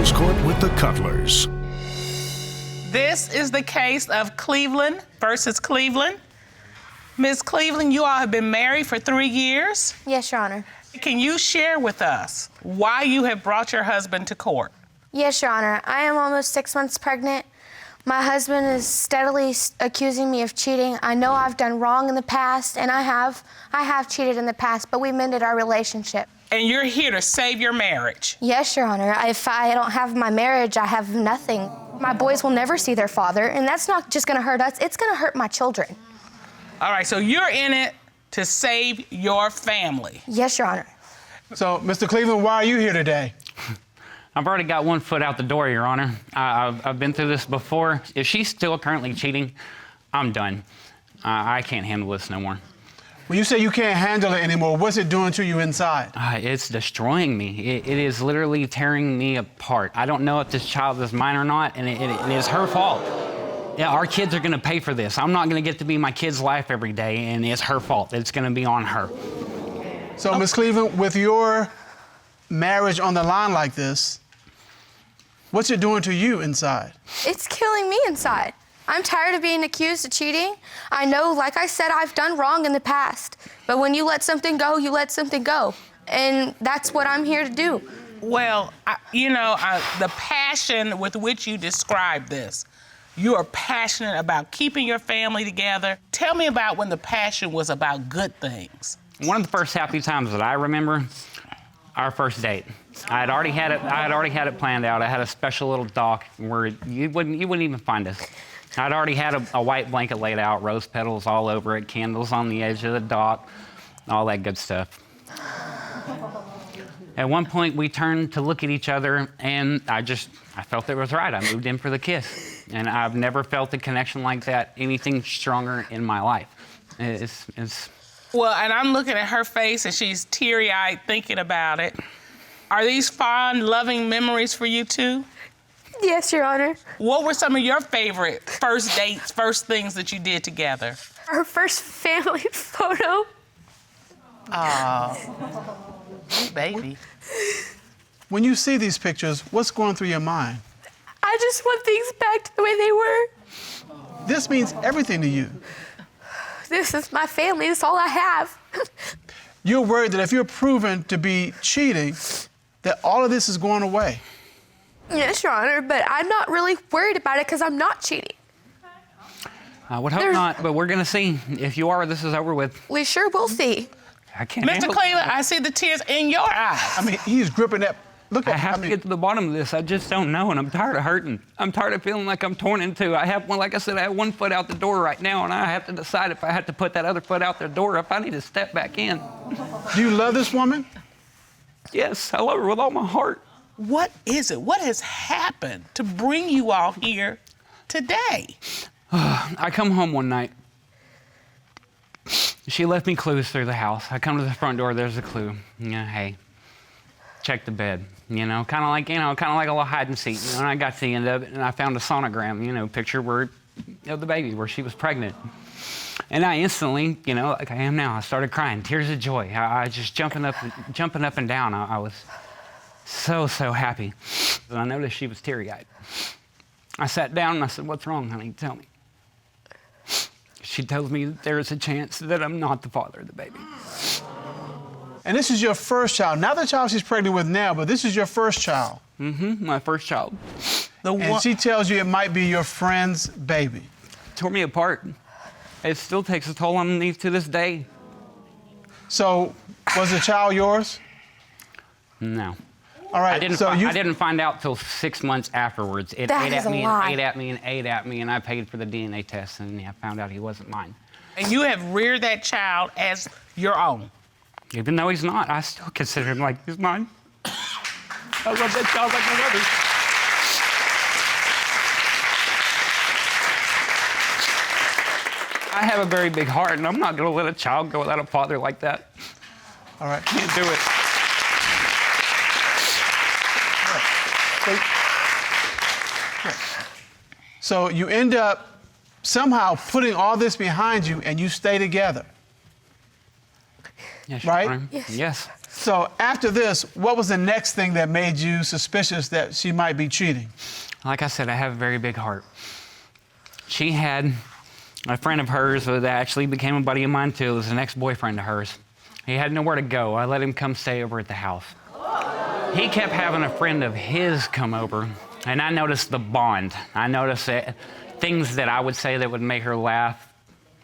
Divorce Court with the Cutlers. This is the case of Cleveland versus Cleveland. Ms. Cleveland, you all have been married for 3 years. Yes, Your Honor. Can you share with us why you have brought your husband to court? Yes, Your Honor. I am almost 6 months pregnant. My husband is steadily accusing me of cheating. I know I've done wrong in the past, and I have cheated in the past, but we mended our relationship. And you're here to save your marriage. Yes, Your Honor. If I don't have my marriage, I have nothing. My boys will never see their father, and that's not just gonna hurt us, it's gonna hurt my children. All right, so you're in it to save your family. Yes, Your Honor. So, Mr. Cleveland, why are you here today? I've already got one foot out the door, Your Honor. I've been through this before. If she's still currently cheating, I'm done. I can't handle this no more. When you say you can't handle it anymore, what's it doing to you inside? It's destroying me. It is literally tearing me apart. I don't know if this child is mine or not, and it is her fault. Yeah, our kids are gonna pay for this. I'm not gonna get to be my kid's life every day, and it's her fault. It's gonna be on her. So, Ms. Cleveland, with your marriage on the line like this, what's it doing to you inside? It's killing me inside. I'm tired of being accused of cheating. I know, like I said, I've done wrong in the past. But when you let something go, you let something go. And that's what I'm here to do. Well, the passion with which you describe this, you are passionate about keeping your family together. Tell me about when the passion was about good things. One of the first happy times that I remember, our first date. I had already had it planned out. I had a special little dock where you wouldn't even find us. I'd already had a white blanket laid out, rose petals all over it, candles on the edge of the dock, all that good stuff. At one point, we turned to look at each other, and I felt it was right. I moved in for the kiss. And I've never felt a connection like that, anything stronger in my life. It's Well, and I'm looking at her face, and she's teary-eyed thinking about it. Are these fond, loving memories for you, too? Yes, Your Honor. What were some of your favorite first dates, first things that you did together? Our first family photo. Oh, baby. When you see these pictures, what's going through your mind? I just want things back to the way they were. This means everything to you. This is my family. This is all I have. You're worried that if you're proven to be cheating, that all of this is going away. Yes, Your Honor, but I'm not really worried about it because I'm not cheating. I would hope not, but we're gonna see. If you are, this is over with. We sure will see. I can't Mr. handle it. Cleveland, I see the tears in your eyes. I mean, he's gripping that. Look at. I have to get to the bottom of this. I just don't know, and I'm tired of hurting. I'm tired of feeling like I'm torn in two. Like I said, I have one foot out the door right now, and I have to decide if I have to put that other foot out the door, if I need to step back in. Do you love this woman? Yes, I love her with all my heart. What is it? What has happened to bring you all here today? I come home one night. She left me clues through the house. I come to the front door, there's a clue. Hey, check the bed. Kind of like a little hide and seek. And I got to the end of it, and I found a sonogram, picture of the baby where she was pregnant. And I instantly, like I am now, I started crying, tears of joy. I just jumping up and down. I was so happy. And I noticed she was teary-eyed. I sat down and I said, "What's wrong, honey? Tell me." She tells me that there is a chance that I'm not the father of the baby. And this is your first child. Not the child she's pregnant with now, but this is your first child. Mm-hmm, my first child. And she tells you it might be your friend's baby. Tore me apart. It still takes a toll on me to this day. So, was the child yours? No. All right. I didn't find out till 6 months afterwards. It That ate is at a me lie. and ate at me and ate at me, and I paid for the DNA test, and I found out he wasn't mine. And you have reared that child as your own. Even though he's not, I still consider him like he's mine. I love that child like no other. I have a very big heart, and I'm not going to let a child go without a father like that. All right. Can't do it. So you end up somehow putting all this behind you, and you stay together. Yes, Right? Your Honor. Yes. Yes. So after this, what was the next thing that made you suspicious that she might be cheating? Like I said, I have a very big heart. She had a friend of hers that actually became a buddy of mine too. It was an ex-boyfriend of hers. He had nowhere to go. I let him come stay over at the house. He kept having a friend of his come over, and I noticed the bond. I noticed that things that I would say that would make her laugh.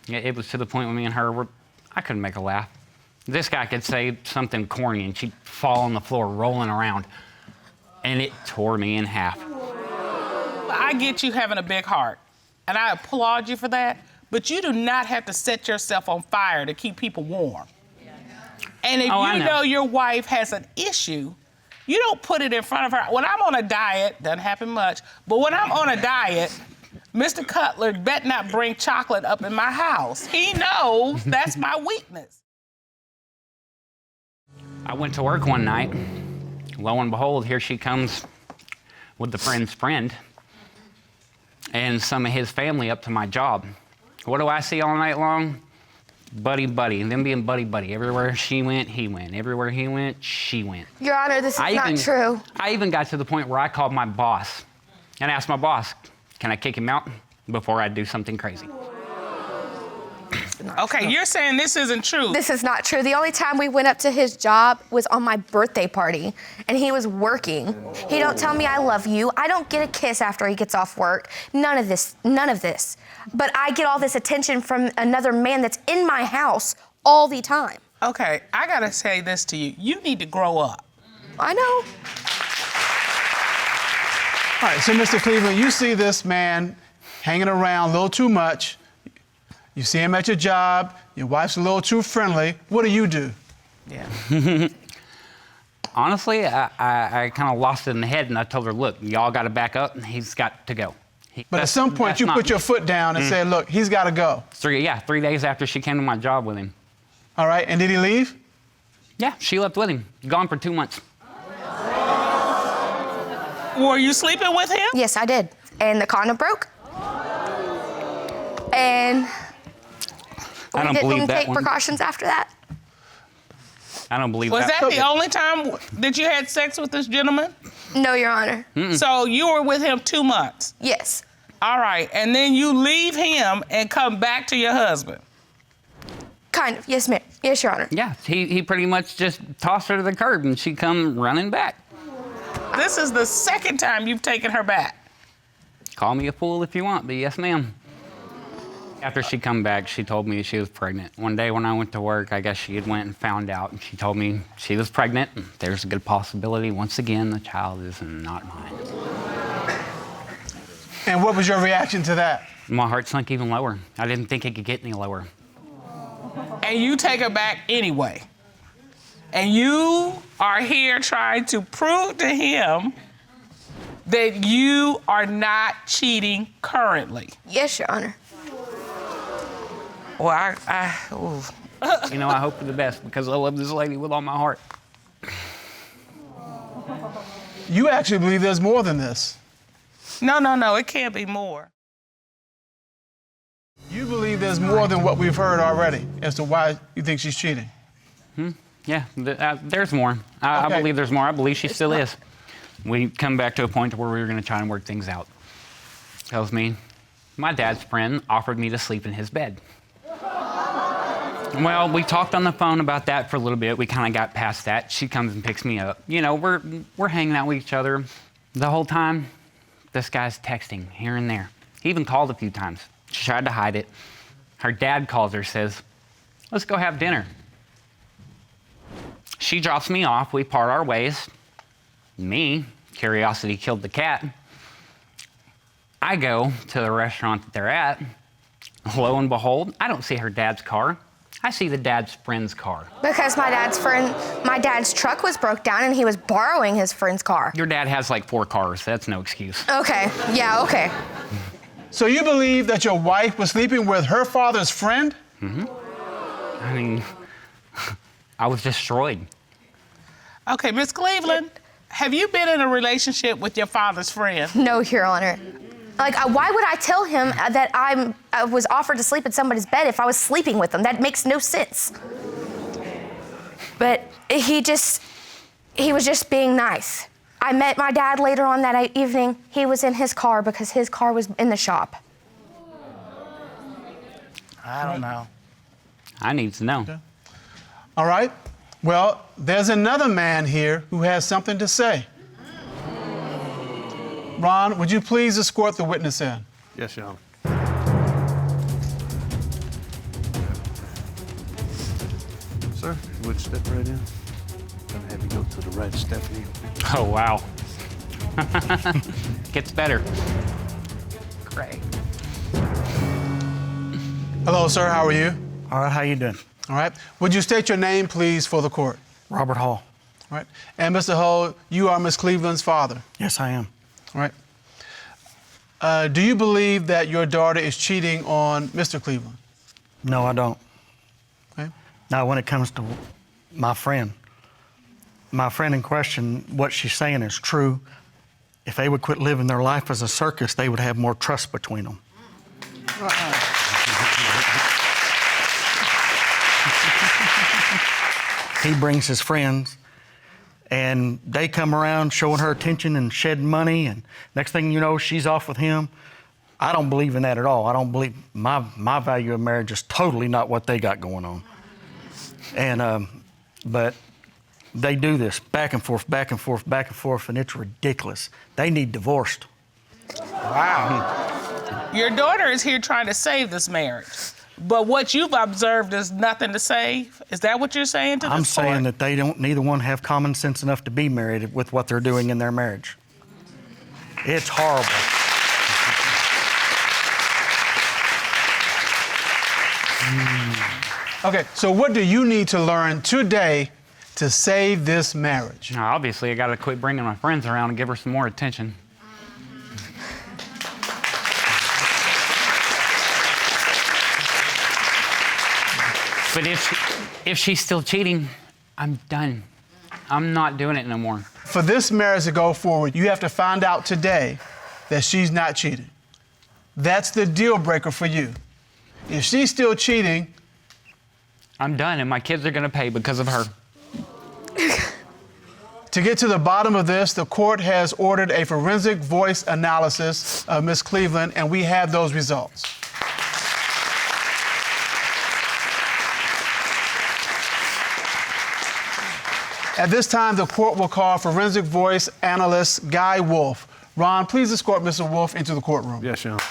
It was to the point with me and her, I couldn't make her laugh. This guy could say something corny, and she'd fall on the floor rolling around, and it tore me in half. I get you having a big heart, and I applaud you for that, but you do not have to set yourself on fire to keep people warm. And if you know your wife has an issue, you don't put it in front of her. When I'm on a diet, doesn't happen much, but when I'm on a diet, Mr. Cutler better not bring chocolate up in my house. He knows that's my weakness. I went to work one night. Lo and behold, here she comes with the friend's friend and some of his family up to my job. What do I see all night long? Buddy, buddy, them being buddy, buddy. Everywhere she went, he went. Everywhere he went, she went. Your Honor, this is not true. I even got to the point where I called my boss and asked my boss, can I kick him out before I do something crazy? Okay, you're saying this isn't true. This is not true. The only time we went up to his job was on my birthday party, and he was working. He don't tell me I love you. I don't get a kiss after he gets off work. None of this. But I get all this attention from another man that's in my house all the time. Okay, I gotta say this to you. You need to grow up. I know. All right, so Mr. Cleveland, you see this man hanging around a little too much. You see him at your job. Your wife's a little too friendly. What do? Yeah. Honestly, I kind of lost it in the head, and I told her, look, y'all got to back up, and he's got to go. But at some point, you put your foot down and said, look, he's got to go. 3 days after she came to my job with him. All right, and did he leave? Yeah, she left with him. Gone for 2 months. Were you sleeping with him? Yes, I did. And the condom broke. And I don't believe that take one. precautions after that. I don't believe Was that. that the only time that you had sex with this gentleman? No, Your Honor. So you were with him 2 months? Yes. All right, and then you leave him and come back to your husband? Kind of. Yes, ma'am. Yes, Your Honor. Yeah, he pretty much just tossed her to the curb, and she come running back. This is the second time you've taken her back. Call me a fool if you want, but yes, ma'am. After she come back, she told me she was pregnant. One day when I went to work, I guess she had went and found out, and she told me she was pregnant. There's a good possibility, once again, the child is not mine. And what was your reaction to that? My heart sunk even lower. I didn't think it could get any lower. And you take her back anyway. And you are here trying to prove to him that you are not cheating currently. Yes, Your Honor. Well, You know, I hope for the best because I love this lady with all my heart. You actually believe there's more than this. No, it can't be more. You believe there's more than what we've heard already as to why you think she's cheating. Yeah, there's more. I Okay. believe there's more. I believe she still is. We come back to a point where we were going to try and work things out. Tells me, my dad's friend offered me to sleep in his bed. Well, we talked on the phone about that for a little bit. We kind of got past that. She comes and picks me up. You know, we're hanging out with each other. The whole time, this guy's texting here and there. He even called a few times. She tried to hide it. Her dad calls her, says, let's go have dinner. She drops me off. We part our ways. Me, curiosity killed the cat. I go to the restaurant that they're at. Lo and behold, I don't see her dad's car. I see the dad's friend's car. Because my dad's truck was broke down and he was borrowing his friend's car. Your dad has like 4 cars. That's no excuse. Okay, yeah, okay. So you believe that your wife was sleeping with her father's friend? I mean, I was destroyed. Okay, Miss Cleveland, have you been in a relationship with your father's friend? No, Your Honor. Like, why would I tell him that I was offered to sleep in somebody's bed if I was sleeping with them? That makes no sense. But he was just being nice. I met my dad later on that evening. He was in his car because his car was in the shop. I don't know. I need to know. Okay. All right. Well, there's another man here who has something to say. Ron, would you please escort the witness in? Yes, Your Honor. Sir, you would step right in. Gonna have you go to the right, Stephanie. Oh, wow. Gets better. Great. Hello, sir. How are you? All right, how you doing? All right. Would you state your name, please, for the court? Robert Hall. All right. And Mr. Hull, you are Miss Cleveland's father. Yes, I am. All right. Do you believe that your daughter is cheating on Mr. Cleveland? No, I don't. Okay. Now, when it comes to my friend in question, what she's saying is true. If they would quit living their life as a circus, they would have more trust between them. He brings his friends, and they come around showing her attention and shedding money, and next thing you know, she's off with him. I don't believe in that at all. I don't believe my value of marriage is totally not what they got going on. And but they do this back and forth, back and forth, back and forth, and it's ridiculous. They need divorced. Wow. Your daughter is here trying to save this marriage. But what you've observed is nothing to save? Is that what you're saying to this I'm saying court? that neither one have common sense enough to be married with what they're doing in their marriage. It's horrible. Okay, so what do you need to learn today to save this marriage? Now, obviously, I got to quit bringing my friends around and give her some more attention. But if she's still cheating, I'm done. I'm not doing it no more. For this marriage to go forward, you have to find out today that she's not cheating. That's the deal breaker for you. If she's still cheating, I'm done, and my kids are going to pay because of her. to get to the bottom of this, the court has ordered a forensic voice analysis of Ms. Cleveland, and we have those results. At this time, the court will call forensic voice analyst Guy Wolf. Ron, please escort Mr. Wolf into the courtroom. Yes, Your Honor.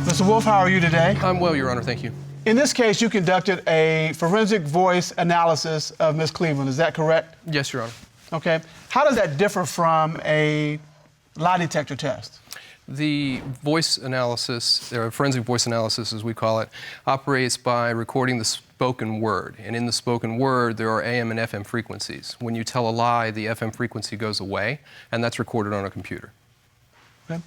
Mr. Wolf, how are you today? I'm well, Your Honor, thank you. In this case, you conducted a forensic voice analysis of Ms. Cleveland. Is that correct? Yes, Your Honor. Okay. How does that differ from a lie detector test? The voice analysis, or forensic voice analysis as we call it, operates by recording the spoken word. And in the spoken word, there are AM and FM frequencies. When you tell a lie, the FM frequency goes away, and that's recorded on a computer. Okay.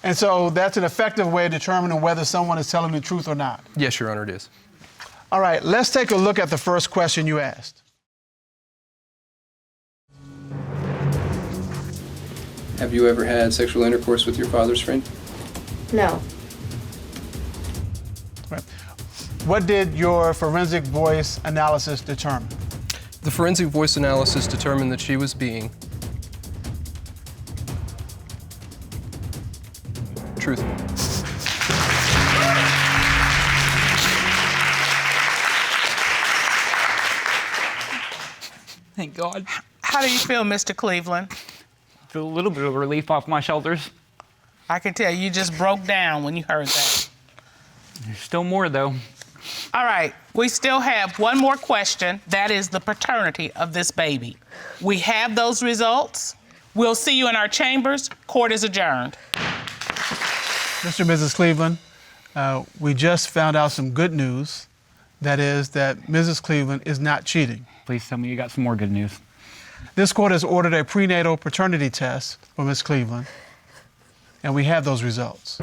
And so that's an effective way of determining whether someone is telling the truth or not. Yes, Your Honor, it is. All right, let's take a look at the first question you asked. Have you ever had sexual intercourse with your father's friend? No. Right. What did your forensic voice analysis determine? The forensic voice analysis determined that she was being truthful. Thank God. How do you feel, Mr. Cleveland? Feel a little bit of relief off my shoulders. I can tell you just broke down when you heard that. There's still more, though. All right, we still have one more question. That is the paternity of this baby. We have those results. We'll see you in our chambers. Court is adjourned. Mr. and Mrs. Cleveland, we just found out some good news. That is that Mrs. Cleveland is not cheating. Please tell me you got some more good news. This court has ordered a prenatal paternity test for Ms. Cleveland, and we have those results.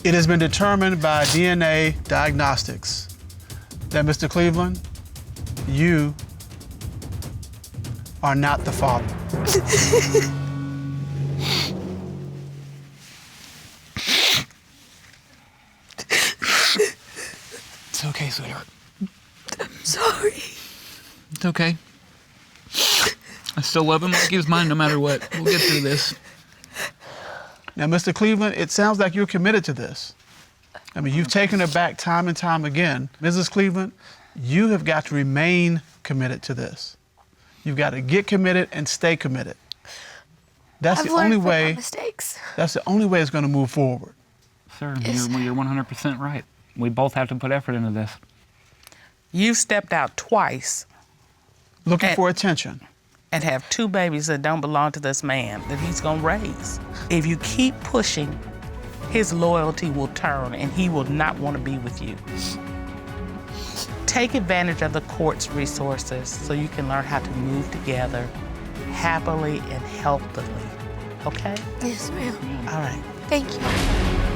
It has been determined by DNA diagnostics that Mr. Cleveland, you are not the father. It's okay, sweetheart. Sorry. It's okay. I still love him like he was mine no matter what. We'll get through this. Now, Mr. Cleveland, it sounds like you're committed to this. I mean, you've taken her back time and time again. Mrs. Cleveland, you have got to remain committed to this. You've got to get committed and stay committed. That's I've the only learned from my way. mistakes. That's the only way it's going to move forward. Sir, Yes. you're 100% right. We both have to put effort into this. You've stepped out twice Looking And- for attention. and have 2 babies that don't belong to this man that he's gonna raise. If you keep pushing, his loyalty will turn and he will not want to be with you. Take advantage of the court's resources so you can learn how to move together happily and healthily. Okay? Yes, ma'am. All right. Thank you.